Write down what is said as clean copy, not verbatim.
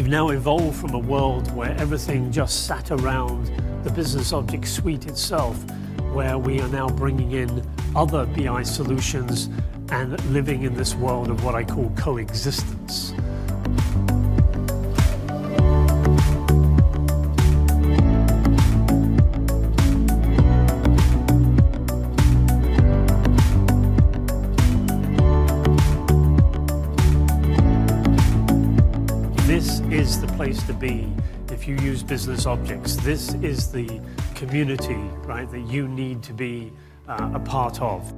We've now evolved from a world where everything just sat around the Business Objects suite itself, where we are now bringing in other BI solutions and living in this world of what I call coexistence. This is the place to be if you use Business Objects. This is the community, right, that you need to be a part of.